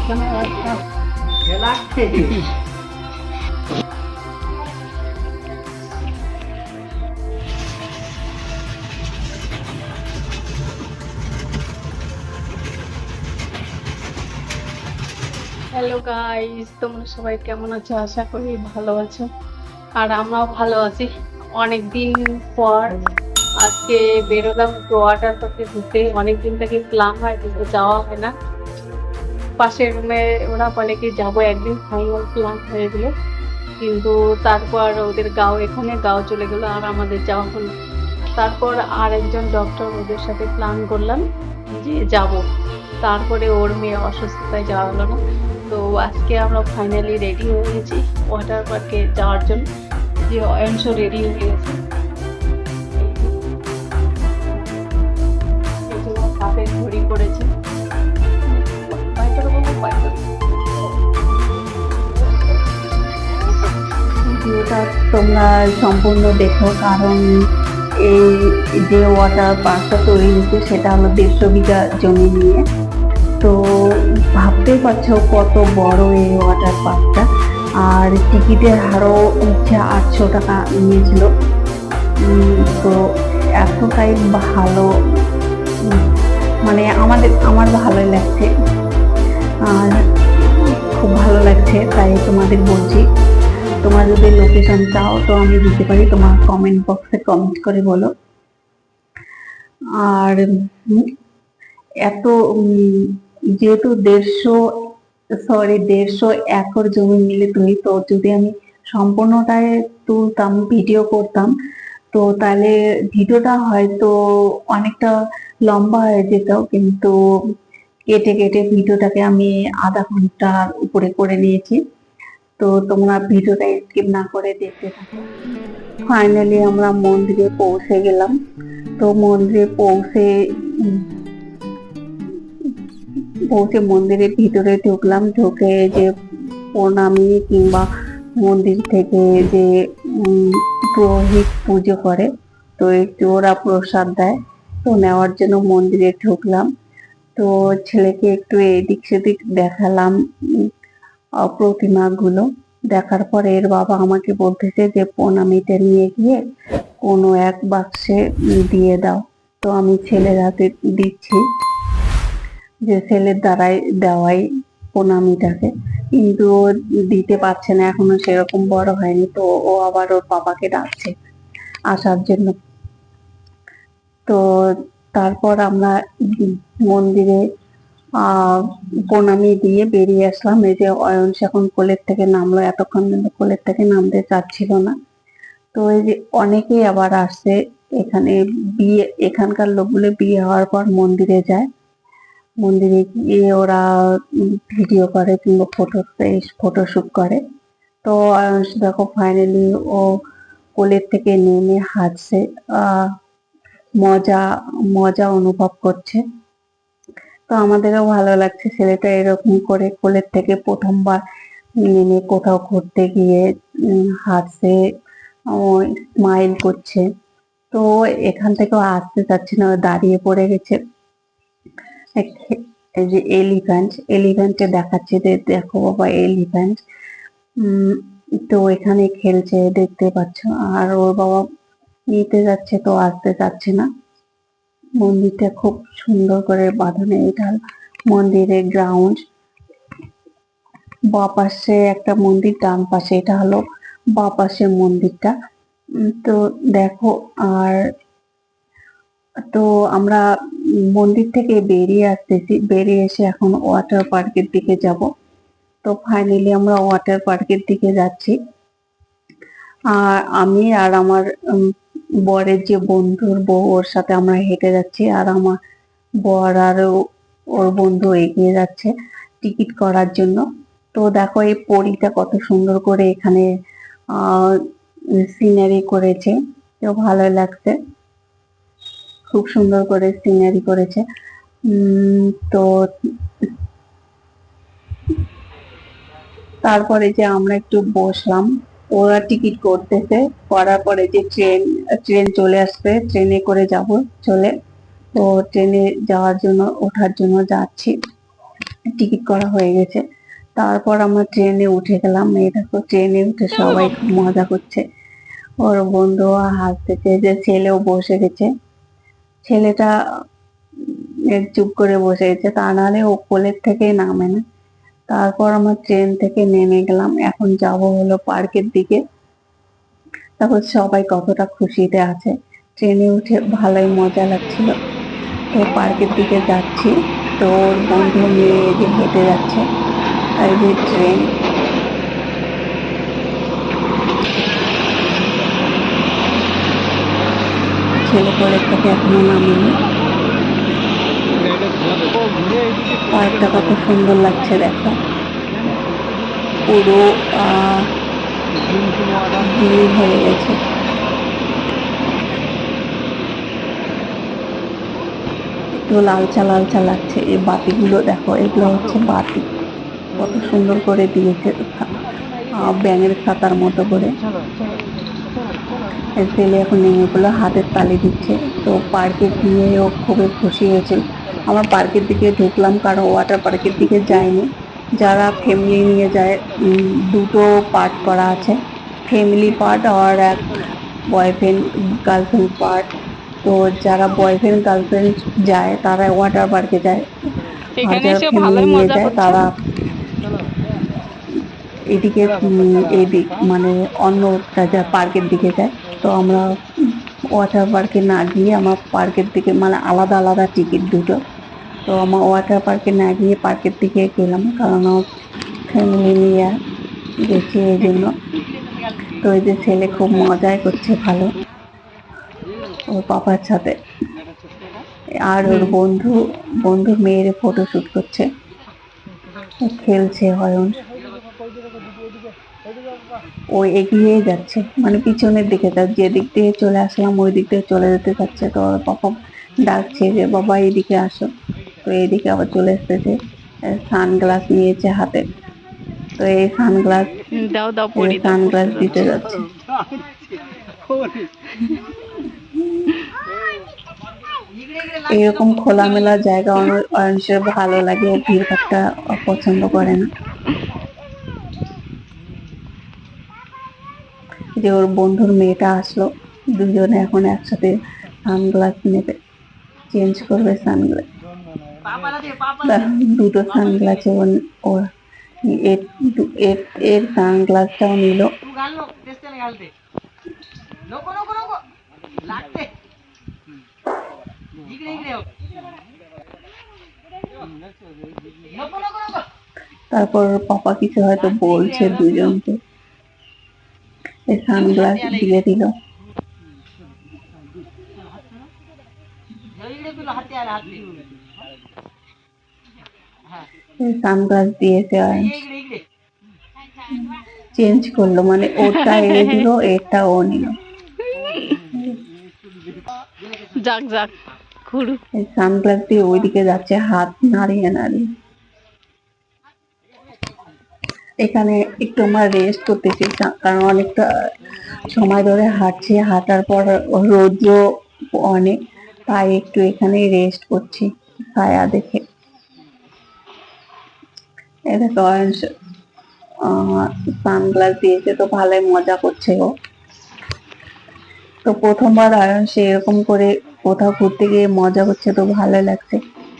Hello guys, তোমরা সবাই কেমন আছো? আশা করি ভালো আছো, আর আমরাও ভালো আছি। অনেকদিন পর আজকে বেরোলাম একটু ওয়াটার পার্কে ঘুরতে। অনেকদিন থেকে প্ল্যান হয় কিন্তু যাওয়া হয় না। পাশের রুমে ওরা বলে কি যাবো একদিন, ফাইনাল প্ল্যান হয়ে গেল, কিন্তু তারপর ওদের এখানে গাঁও চলে গেলো আর আমাদের যাওয়া হলো। তারপর আর একজন ডক্টর, ওদের সাথে প্ল্যান করলাম যে যাব, তারপরে ওর মেয়ে অসুস্থতায় যাওয়া হলো না। তো আজকে আমরা ফাইনালি রেডি হয়ে গেছি ওয়াটার পার্কে যাওয়ার জন্য। যে অয়ংশ রেডি হয়ে গেছে, হাতে ঘড়ি পড়েছে। ভিডিওটা তোমরা সম্পূর্ণ দেখো, কারণ এই যে ওয়াটার পার্কটা তৈরি হচ্ছে সেটা হলো 150 বিঘা জমি নিয়ে। তো ভাবতেই পারছো কত বড় এই ওয়াটার পার্কটা। আর টিকিটের হারও হচ্ছে 800 টাকা নিয়েছিল। তো এতটাই ভালো, মানে আমার ভালোই লাগছে, আর খুব ভালো লাগছে, তাই তোমাদের বলছি। তোমরা যদি লোকেশন চাও তো আমি দিতে পারি, তোমার কমেন্ট বক্সে কমেন্ট করে বলো। আর এত যেহেতু 150 একর জমি মিলে তৈরি, তো যদি আমি সম্পূর্ণটাই তুলতাম, ভিডিও করতাম, তো তাহলে ভিডিওটা হয়তো অনেকটা লম্বা হয়ে যেত, কিন্তু কেটে কেটে ভিডিওটাকে আমি আধা ঘন্টার উপরে করে নিয়েছি। তো তোমরা ভিডিওটা স্কিপ না করে দেখতে থাকো। ফাইনালি আমরা মন্দিরে পৌঁছে গেলাম। তো মন্দিরে পৌঁছে মন্দিরের ভিতরে ঢুকলাম। ঢুকে যে প্রণামী কিংবা মন্দির থেকে যে পুরোহিত পুজো করে, তো একটু ওরা প্রসাদ দেয়, তো নেওয়ার জন্য মন্দিরে ঢুকলাম। তো ছেলেকে একটু এদিক সেদিক দেখালাম প্রতিমাগুলো। দেখার পরে এর বাবা আমাকে বলতেছে যে প্রণামীটা নিয়ে গিয়ে কোনো এক বাক্সে দিয়ে দাও। তো আমি ছেলের হাতে দিচ্ছি, যে ছেলের দ্বারাই দেওয়াই প্রণামীটাকে, কিন্তু ও দিতে পারছে না, এখনো সেরকম বড় হয়নি। তো ও আবার ওর বাবাকে ডাকছে আসার জন্য। তো তারপর আমরা মন্দিরে প্রণামী দিয়ে বেরিয়ে আসলাম। এই যে অয়ন এখন কোলের থেকে নামলো, এতক্ষণ কিন্তু কোলের থেকে নামতে চাচ্ছিল না। তো এই যে অনেকেই আবার আসছে এখানে বিয়ে, এখানকার লোকগুলো বিয়ে হওয়ার পর মন্দিরে যায়, মন্দিরে গিয়ে ওরা ভিডিও করে কিংবা ফটোশুট করে। তো দেখো ফাইনালি ও কোলের থেকে নেমে হাঁটছে, মজা মজা অনুভব করছে। তো আমাদেরও ভালো লাগছে, ছেলেটা এরকম করে কোলের থেকে প্রথমবার নেমে কোথাও ঘুরতে গিয়ে হাঁটছে, স্মাইল করছে। তো এখান থেকেও আসতে চাচ্ছে না, দাঁড়িয়ে পড়ে গেছে। এই যে এলিফ্যান্টে দেখাচ্ছে যে দেখো বাবা এলিফ্যান্ট। তো এখানে খেলছে দেখতে পাচ্ছ, আর ওর বাবা নিতে যাচ্ছে তো আসতে চাচ্ছে না। মন্দিরটা খুব সুন্দর করে বাঁধানো। এটা মন্দিরের গ্রাউন্ড, বাঁ পাশে একটা মন্দির, ডান পাশে, এটা হলো বাঁ পাশে মন্দিরটা। তো দেখো, আর তো আমরা মন্দির থেকে বেরিয়ে আসতেছি, বেরিয়ে এসে এখন ওয়াটার পার্কের দিকে যাব। তো ফাইনালি আমরা ওয়াটার পার্কের দিকে যাচ্ছি, আর আমি আর আমার বরের যে বন্ধুর বউ, ওর সাথে আমরা হেঁটে যাচ্ছি, আর আমার বর আর ওর বন্ধু এগিয়ে যাচ্ছে টিকিট করার জন্য। তো দেখো এই পরীটা কত সুন্দর করে এখানে সিনারি করেছে, তো ভালো লাগছে, খুব সুন্দর করে সিনারি করেছে। তো তারপরে যে আমরা একটু বসলাম, ওরা টিকিট করতেছে, করার পরে যে ট্রেন চলে আসবে, ট্রেনে করে যাব চলে। তো ট্রেনে যাওয়ার জন্য, ওঠার জন্য যাচ্ছি। টিকিট করা হয়ে গেছে। তারপর আমরা ট্রেনে উঠে গেলাম। এই দেখো ট্রেনে উঠে সবাই খুব মজা করছে। ওর বন্ধু হাসতেছে, যে ছেলেও বসে গেছে। ছেলেটা চুপ করে বসে গেছে, তা নাহলে ও কোলের থেকে নামে না। তারপর আমরা ট্রেন থেকে নেমে গেলাম, এখন যাব হলো পার্কের দিকে। তারপর সবাই কতটা খুশিতে আছে, ট্রেনে উঠে ভালোই মজা লাগছিল। তো পার্কের দিকে যাচ্ছি, তো ওর বন্ধু মেয়ে যে হেঁটে যাচ্ছে, আর যে ট্রেন। ছেলে কোলের থেকে এখনো নামেনি। পার্কটা কত সুন্দর লাগছে দেখো, পুরো ভিড় হয়ে গেছে। একটু লালচা লালচা লাগছে। এই বাতিগুলো দেখো, এগুলো হচ্ছে বাতি, কত সুন্দর করে দিয়েছে, ব্যাঙের খাতার মতো করে। ছেলে এখন নেমে পড়লো, হাতের তালি দিচ্ছে। তো পার্কে গিয়ে ও খুবই খুশি হয়েছিল। আমরা পার্কের দিকে ঢুকলাম, কারণ ওয়াটার পার্কের দিকে যাইনি। যারা ফ্যামিলি নিয়ে যায়, দুটো পার্ট করা আছে, ফ্যামিলি পার্ট আর এক বয়ফ্রেন্ড গার্লফ্রেন্ড পার্ট। তো যারা বয়ফ্রেন্ড গার্লফ্রেন্ড যায় তারা ওয়াটার পার্কে যায়, আর যারা ফ্যামিলি নিয়ে যায় তারা এদিকে এদিক মানে অন্য যা পার্কের দিকে যায়। তো আমরা ওয়াটার পার্কে না গিয়ে আমার পার্কের দিকে, মানে আলাদা আলাদা টিকিট দুটো। তো আমার ওয়াটার পার্কে না গিয়ে পার্কের দিকে গেলাম, কারণ ফ্যামিলি নিয়ে গেছি এই জন্য। তো এই যে ছেলে খুব মজাই করছে ভালো ওর পাপার সাথে, আর ওর বন্ধু মেয়ের ফটো শুট করছে, খেলছে হয়ন। ও এগিয়ে যাচ্ছে, মানে পিছনের দিকে, তার যে দিক দিয়ে চলে আসলাম ওই দিক দিয়ে চলে যেতে চাচ্ছে। তো ওর পাপা ডাকছে যে বাবা এইদিকে আসো, তো এইদিকে আবার চলে এসেছে। সানগ্লাস নিয়েছে হাতে, তো এই সানগ্লাস দিতে যাচ্ছে। এরকম খোলামেলা জায়গা অনেক ভালো লাগে, ও ভিড় ভাট্টা পছন্দ করে না। যে ওর বন্ধুর মেয়েটা আসলো, দুজনে এখন একসাথে সানগ্লাস নেবে, চেঞ্জ করবে সানগ্লাস। দুটো সানগ্লাস ওর এর সানগ্লাসটাও নিল। তারপর পাপা কিছু হয়তো বলছে দুজনকে, সানগ্লাস দিয়ে দিল। সানগ্লাস দিয়েছে, চেঞ্জ করলো, মানে ওটা এ দিল, এটা ও নিল। যাক যাক ঘুরু। সানগ্লাস দিয়ে ওইদিকে যাচ্ছে, হাত নাড়িয়ে নাড়িয়ে। এখানে একটু আমরা রেস্ট করতেছি, কারণ অনেকটা সময় ধরে হাঁটছি, হাঁটার পর রোদ্র অনেক, তাই একটু এখানে রেস্ট করছি ছায়া দেখে। দেখো সানগ্লাস দিয়েছে, তো ভালোই মজা করছে ও। তো প্রথমবার সে এরকম করে কোথাও ঘুরতে গিয়ে মজা করছে, তো ভালো লাগছে।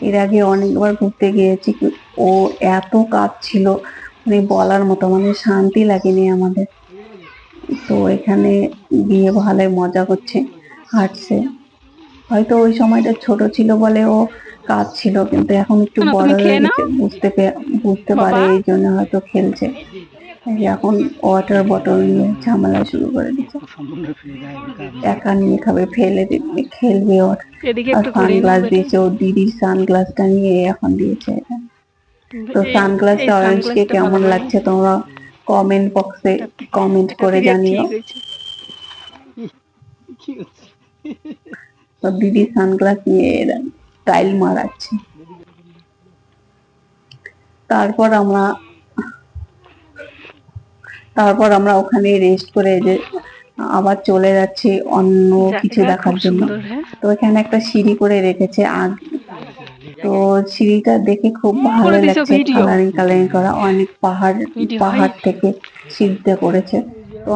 এর আগে অনেকবার ঘুরতে গিয়েছি, ও এত কাঁদছিল মানে বলার মতো, মানে শান্তি লাগেনি আমাদের। তো এখানে গিয়ে ভালোই মজা করছে, হাঁটছে। হয়তো ওই সময়টা ছোট ছিল বলে ও কাঁদছিল, কিন্তু এখন একটু বড় হয়ে গেছে, বুঝতে পারে, এই জন্য হয়তো খেলছে। এখন ওয়াটার বটল নিয়ে ঝামেলা শুরু করে দিচ্ছে, একা নিয়ে খাবে, ফেলে দিবে, খেলবে। ওর আর সানগ্লাস দিয়েছে, ওর দিদির সানগ্লাসটা নিয়ে এখন দিয়েছে। তো সানগ্লাসটা অরেঞ্জকে কেমন লাগছে তোমরা কমেন্ট বক্সে কমেন্ট করে জানিও। তো দিদি সানগ্লাস নিয়ে স্টাইল মারাচ্ছে। তারপর আমরা ওখানে রেস্ট করে যে আবার চলে যাচ্ছি অন্য কিছু দেখার জন্য। তো এখানে একটা সিঁড়ি করে রেখেছে, তো সিঁড়িটা দেখে খুব ভালো করে দিছো লাগছে, ভিডিও কালারিং কালারিং করা, অনেক পাহাড় ভিডিও পাহাড় থেকে সিঁড়িটা করেছে। তো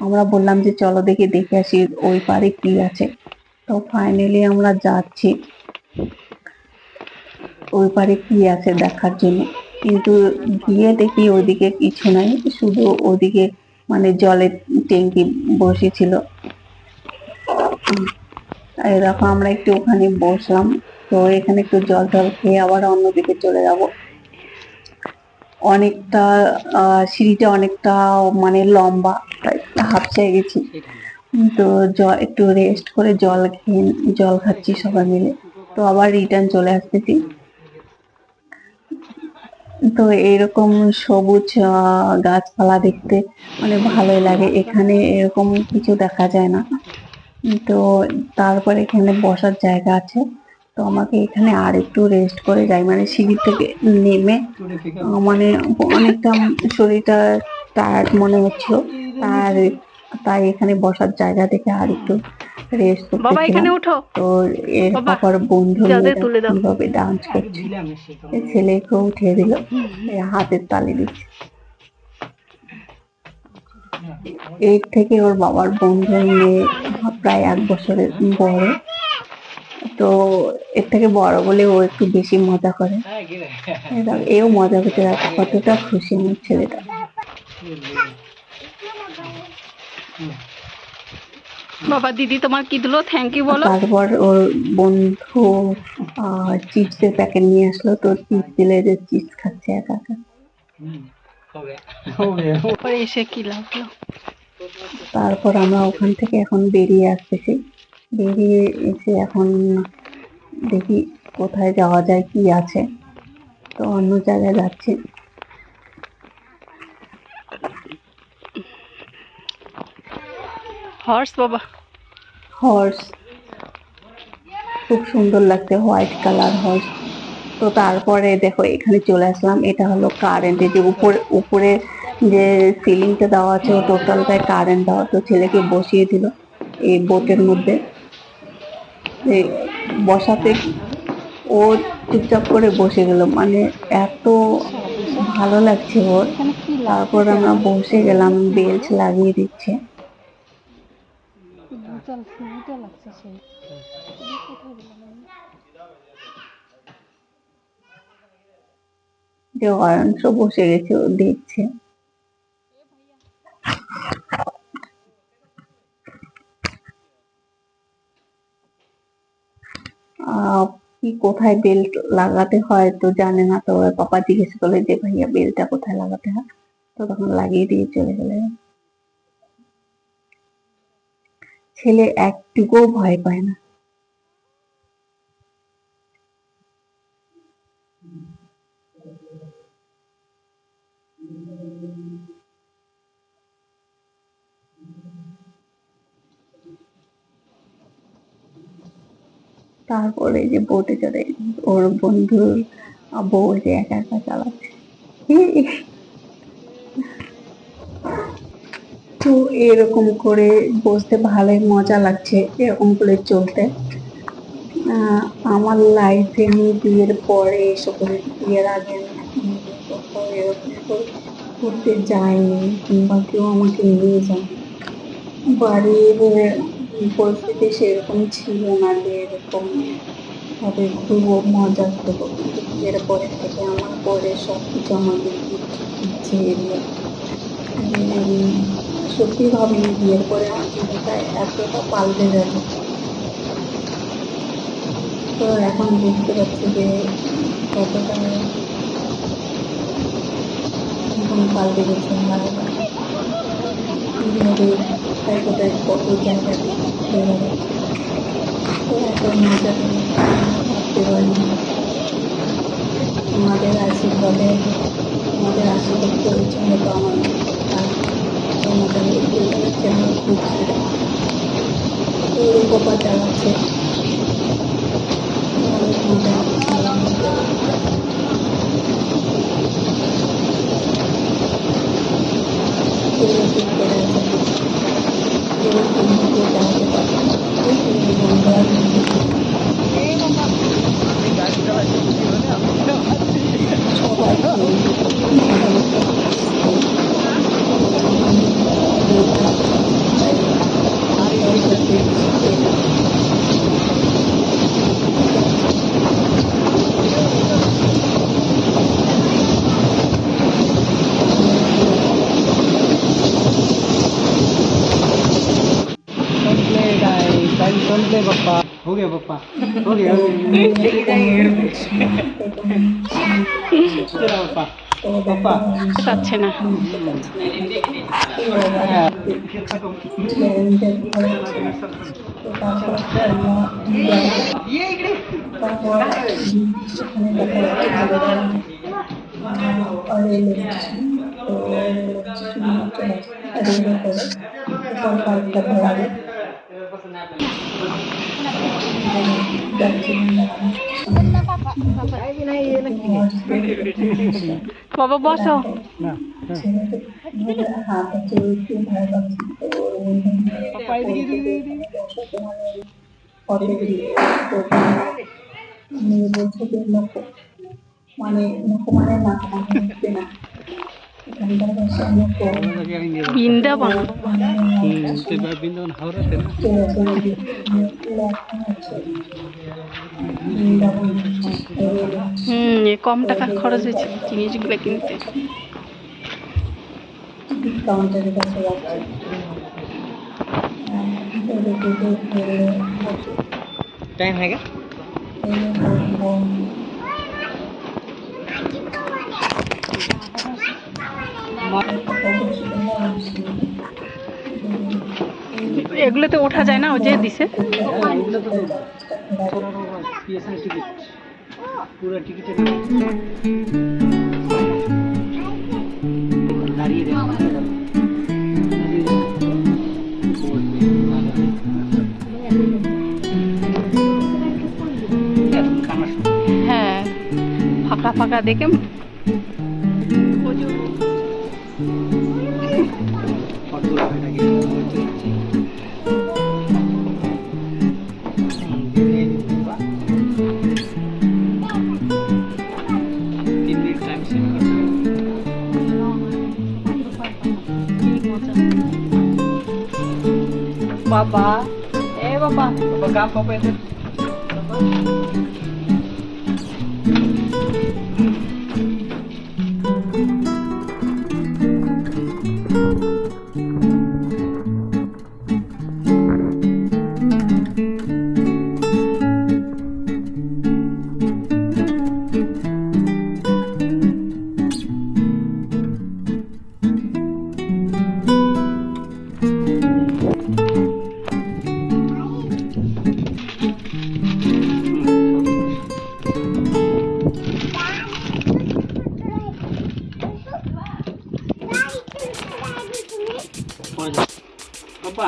আমরা বললাম যে চলো দেখে আসি ওই পারে কি আছে। তো ফাইনালি আমরা যাচ্ছি ওই পারে কি আছে দেখার জন্য, কিন্তু গিয়ে দেখি ওইদিকে কিছু নাই, শুধু ওদিকে মানে জলের ট্যাঙ্কি বসেছিল। এরকম আমরা একটু ওখানে বসলাম। তো এখানে একটু জল টল খেয়ে আবার অন্যদিকে চলে যাব। অনেকটা সিঁড়িটা অনেকটা মানে লম্বা, হাঁপসে গেছি। তো একটু রেস্ট করে জল খাচ্ছি সবাই মিলে। তো আবার রিটার্ন চলে আসতেছি। তো এরকম সবুজ গাছপালা দেখতে মানে ভালোই লাগে, এখানে এরকম কিছু দেখা যায় না। তো তারপর এখানে বসার জায়গা আছে। তো আমাকে এখানে আর একটু রেস্ট করে যাই, মানে সিঁড়ি থেকে নেমে মানে অনেকটা শরীরটা টায়ার্ড মনে হচ্ছিল। তার তাই এখানে বসার জায়গা দেখে আর একটু রেস্ট বাবা করতেছিলাম। এখানে উঠো, তো এর বাবা পর বন্ধু যাদের মেয়েরা তুলে দাও। কিভাবে ডান্স করছে, এই ছেলেকে উঠিয়ে দিল, এই হাতের তালি দিচ্ছে। এর থেকে ওর বাবার বন্ধুর মেয়ে প্রায় 1 বছরের বড়। তো এর থেকে বড় বলে ও একটু বেশি মজা করে। এও মজা করতে থাকে, কতটা খুশি আমার ছেলেটা। বাবা দিদি তোমার কি দিলো, থ্যাংক ইউ বলো। তারপর ওর বন্ধু চিপসের প্যাকেট নিয়ে আসলো, তো চিপস দিলে যে চিপস খাচ্ছে একা একা। পরে এসে কি লাগলো? তারপর আমরা ওখান থেকে এখন বেরিয়ে আসতেছি। বেরিয়ে এসে এখন দেখি কোথায় যাওয়া যায়, কি আছে। তো অন্য জায়গায় যাচ্ছি। হর্স বাবা, হর্স খুব সুন্দর লাগছে, হোয়াইট কালার হর্স। তো তারপরে দেখো এখানে চলে আসলাম, এটা হলো কারেন্টের যে উপরে যে সিলিংটা দেওয়া আছে, টোটালটাই কারেন্ট দেওয়া। তো ছেলেকে বসিয়ে দিল এই বোটের মধ্যে, বসাতে ও চুপচাপ করে বসে গেল, মানে এত ভালো লাগছে ওর। তারপর আমরা বসে গেলাম, বেল্ট লাগিয়ে দিচ্ছে। যে অয়ন্স বসে গেছে, ও দেখছে। কি কোথায় বেল্ট লাগাতে হয় তো জানে না, তো ওর পাপা জিজ্ঞেস করলে যে ভাইয়া বেল্টটা কোথায় লাগাতে হয়। তো তখন লাগিয়ে দিয়ে চলে গেলে। ছেলে একটুকুও ভয় পায় না। তারপরে যে বোটে চড়ে ওর বন্ধুর বউ যে একা একা চালাচ্ছে। তো এরকম করে বসতে ভালোই মজা লাগছে, এরকম করে চলতে। আমার লাইফে আমি বিয়ের পরে এসব করেছি, বিয়ের আগে আমি কোথাও এরকম করে ঘুরতে যাইনি, কিংবা কেউ আমাকে নিয়ে যায়। বাড়ির পরিস্থিতি সেরকম ছিল না যে এরকম ভাবে ঘুরবো, মজা করবো, কিন্তু বিয়ের পরে থেকে আমার পরে সবকিছু আমাকে দিচ্ছে এগুলো। আমি সত্যি ভাবিনি বিয়ের পরে আমার জীবনটা এতটা পাল্টে যাবে। তো এখন বুঝতে পারছি যে কতটা জীবন পাল্টে গেছে আমার। কিভাবে কোথায় কোথায় কত জায়গাতে চলে গেছে, তো এত মজা করে ভাবতে পারিনি। আমাদের আশীর্বাদ করেছে হয়তো আমার আমাদের আমরা ঘুরছি, তো ওই বাবা চালাচ্ছে, অনেক মজা হচ্ছে। ঠিক করে আছে, কেউ চালাতে পারছে না, বন্ধুরা गया पप्पा, हो गया चलो पप्पा पप्पा পাচ্ছে না। বাবা বসো। ना पप्पा इधर মানে মানে না হচ্ছে না এখানকার ভাষা লোক বৃন্দাবন ते बिंदु हावरा थे ना কম টাকা খরচ হয়েছে জিনিসগুলো কিনতে। কাউন্টারের কাছে যাচ্ছে टाइम है क्या এগুলোতে ওঠা যায় না, ও যে দিছে। पूरा टिकट হ্যাঁ ফাঁকা ফাঁকা দেখে বাবা এ বাবা काम पापा इधर पापा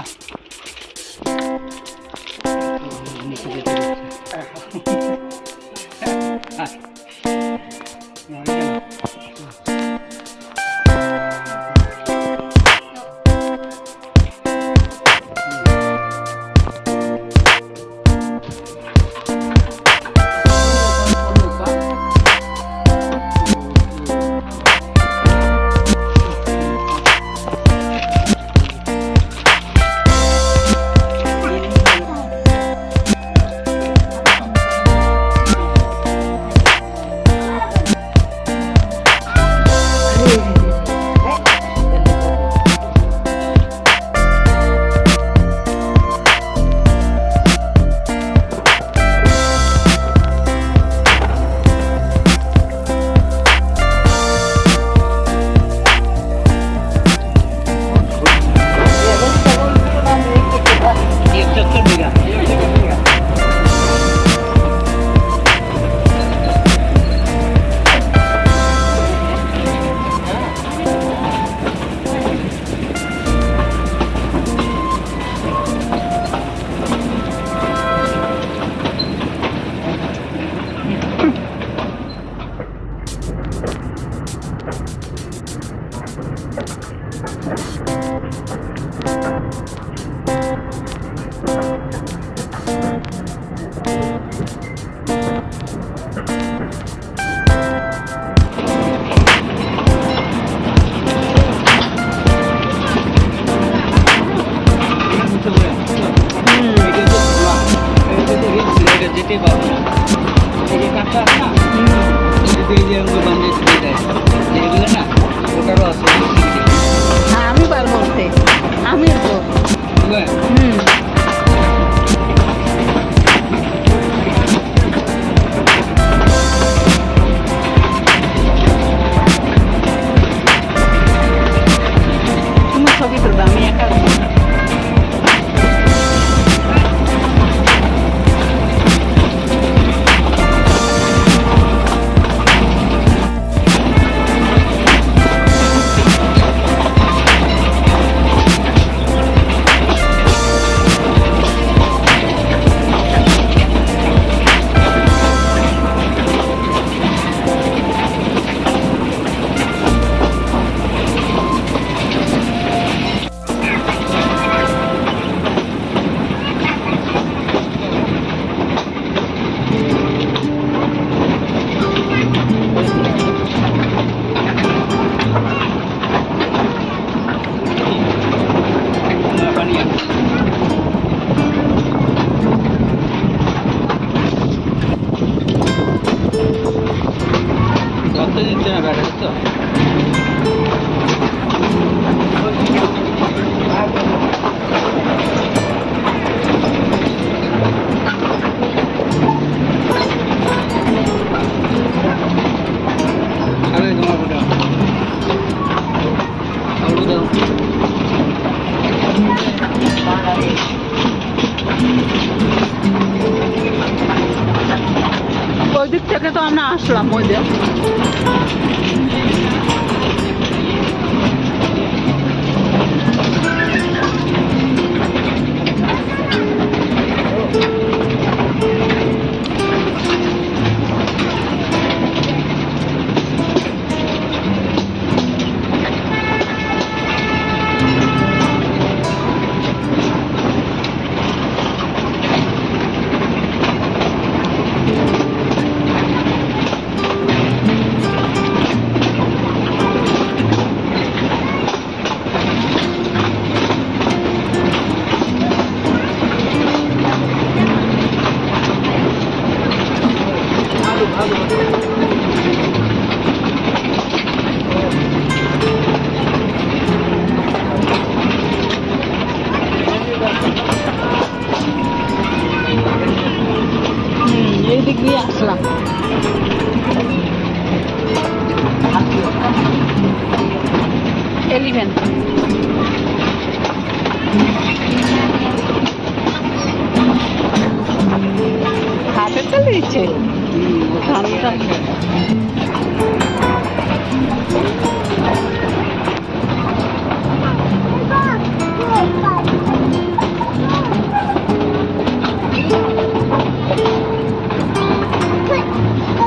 যেতে পারবো না এই যে কাঠটা আছে না যদি এই যে আমরা বান্ধে ছেড়ে দেয় যেগুলো না ওটারও আছে হ্যাঁ আমি পারবো উঠতে, আমি উঠবো। বুঝলে হুম ওই দিক থেকে তো আমরা আসলাম ওই যে এই দিক দিয়ে আসলাম এলিভেন হাতে তো দিচ্ছে ঠান্ডা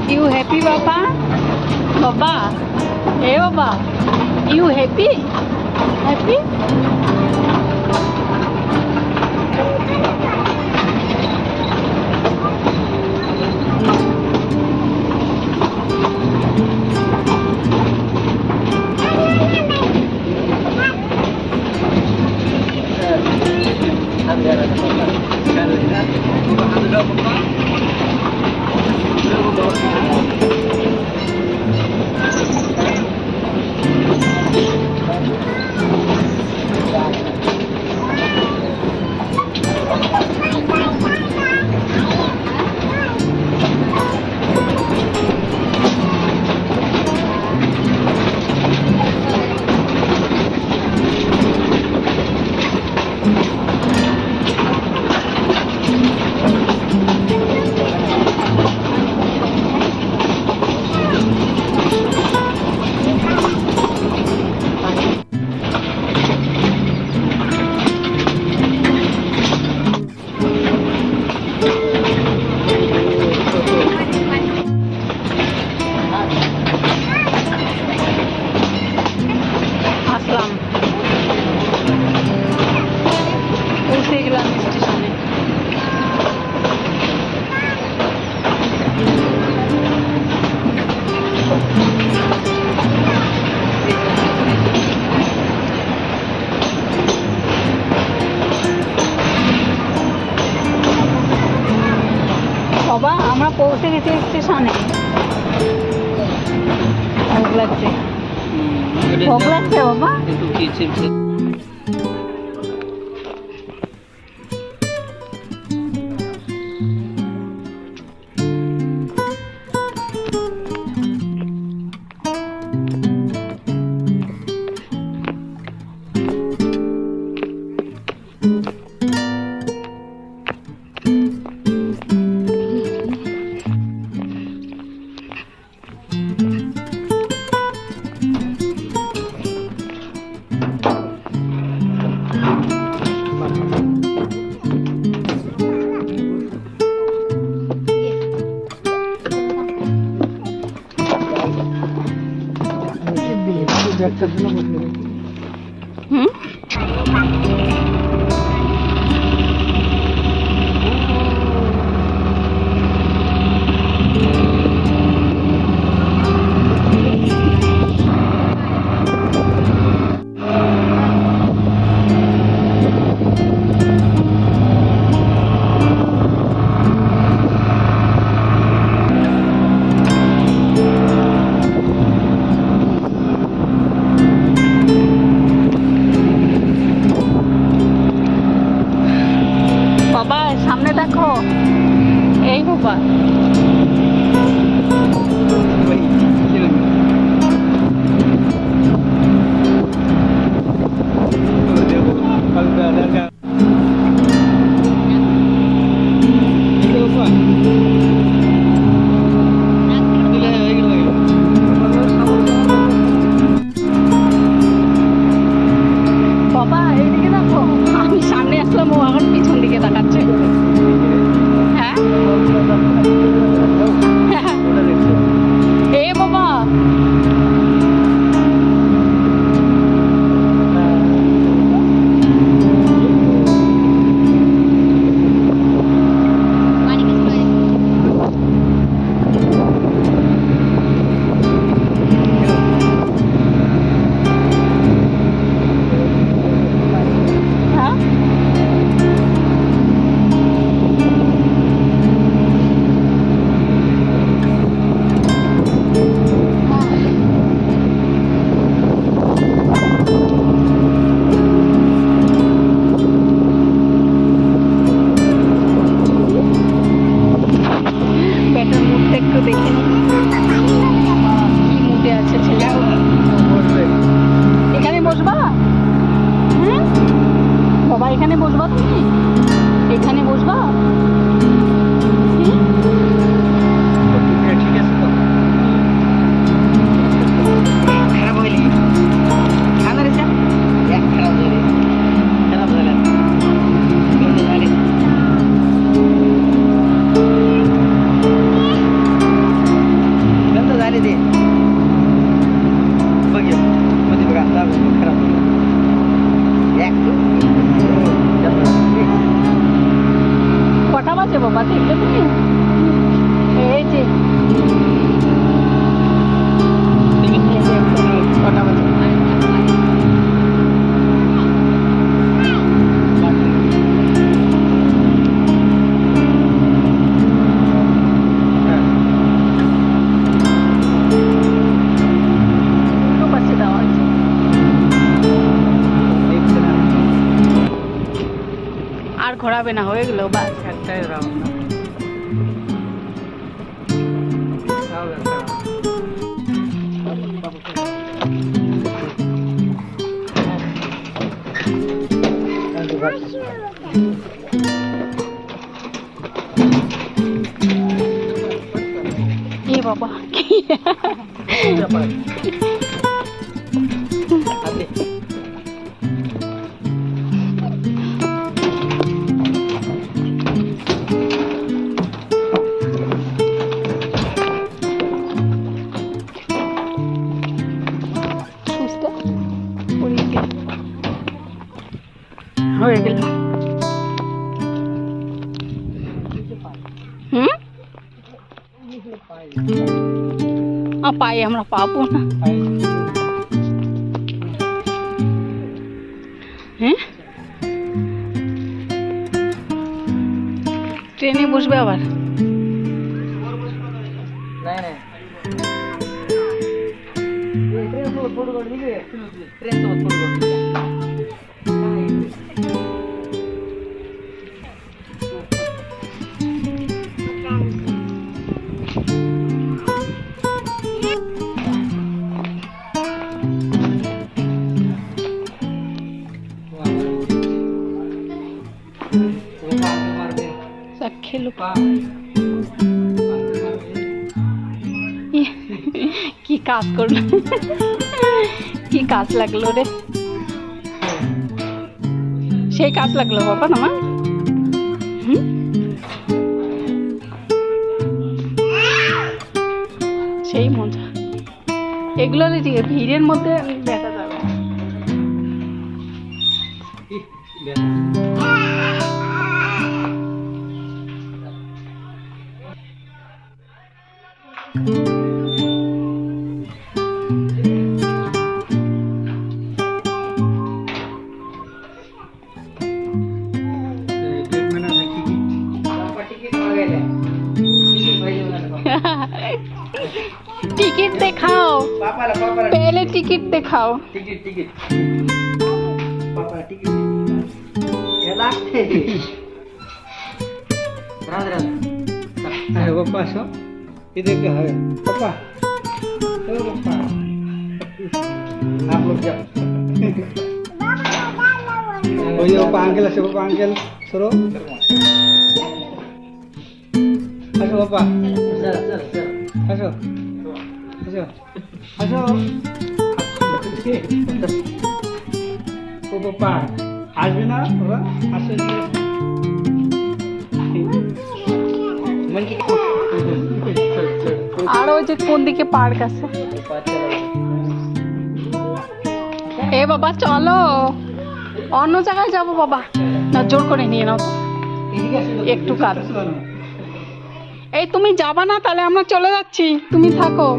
You happy, Papa? Papa? Hey, Papa? You happy? Happy? বাবা আমরা পৌঁছে গেছি স্টেশনে ভোগ লাগছে ভোগ লাগছে বাবা একটু কি চিপছে দেখে নি কি মুডে আছে ছেলে। এখানে বসবা? হ্যাঁ বাবা এখানে বসবা তুমি? এখানে বসবা? ঠিক আছে তো খারাপ হইলি খানা রে যা এক খারাপ হইলি খারাপ হইলে गंद झाले ते बघ मध्ये बघा आता खराब एक কটা বাজে বাবা দেখলে তুমি? এই যে কটা বাজে? দুটো বাজে দেওয়া আছে। আর ঘোরাবে না, হয়ে গেল বাস। একটাই রাউন্ড এ বাবা হয়ে গেল। পাই আমরা পাবো না। হ্যাঁ ট্রেনে বসবে আবার? नाही नाही ट्रेन सोबत फोटो काढून ट्रेन सोबत फोटो काढून খেলো কি কাজ করলো, কি কাজ লাগলো রে, সেই কাজ লাগলো বাবা না মা। সেই মজা এগুলো ভিড়ের মধ্যে দেখা যাবে। टिकट दिखाओ, पहले टिकट दिखाओ। टिकट पापा टिकट पप्पा सो इधर क्या है पप्पा, पप्पा आप लोग जाओ। ये पप्पा अंकल से पप्पा अंकल सरो আসো বাবা আসো আসো আসো ও বাবা আসবে না বাবা আসো আর ওই যে কোন দিকে পার্ক আছে? এ বাবা চলো অন্য জায়গায় যাবো বাবা, না জোর করে নিয়ে নাও তো একটু কাজ। এই তুমি যাবা না, তাহলে আমরা চলে যাচ্ছি, তুমি থাকো।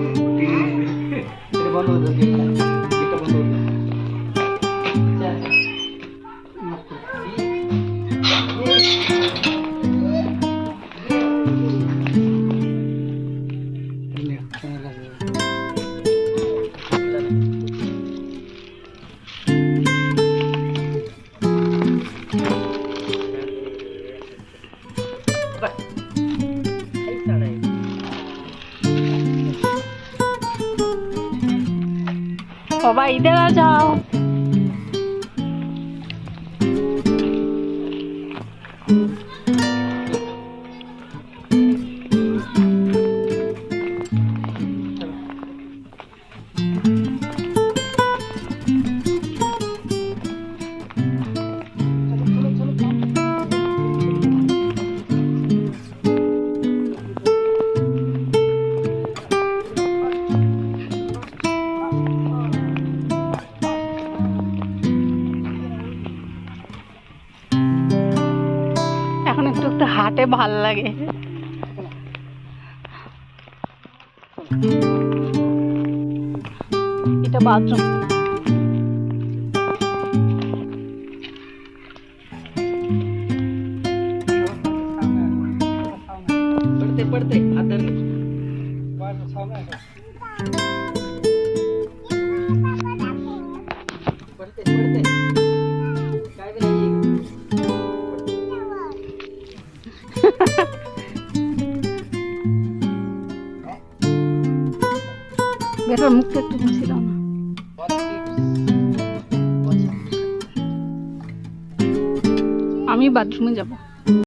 বাবা इधर आ जाओ। এখন একটু একটু হাঁটে ভাল লাগে। এটা বাথরুম। पढ़ते पढ़ते अंदर पढ़ते पढ़ते काय बनाइए বেটার মুখটা একটু মুছে দাও না। আমি বাথরুমে যাব।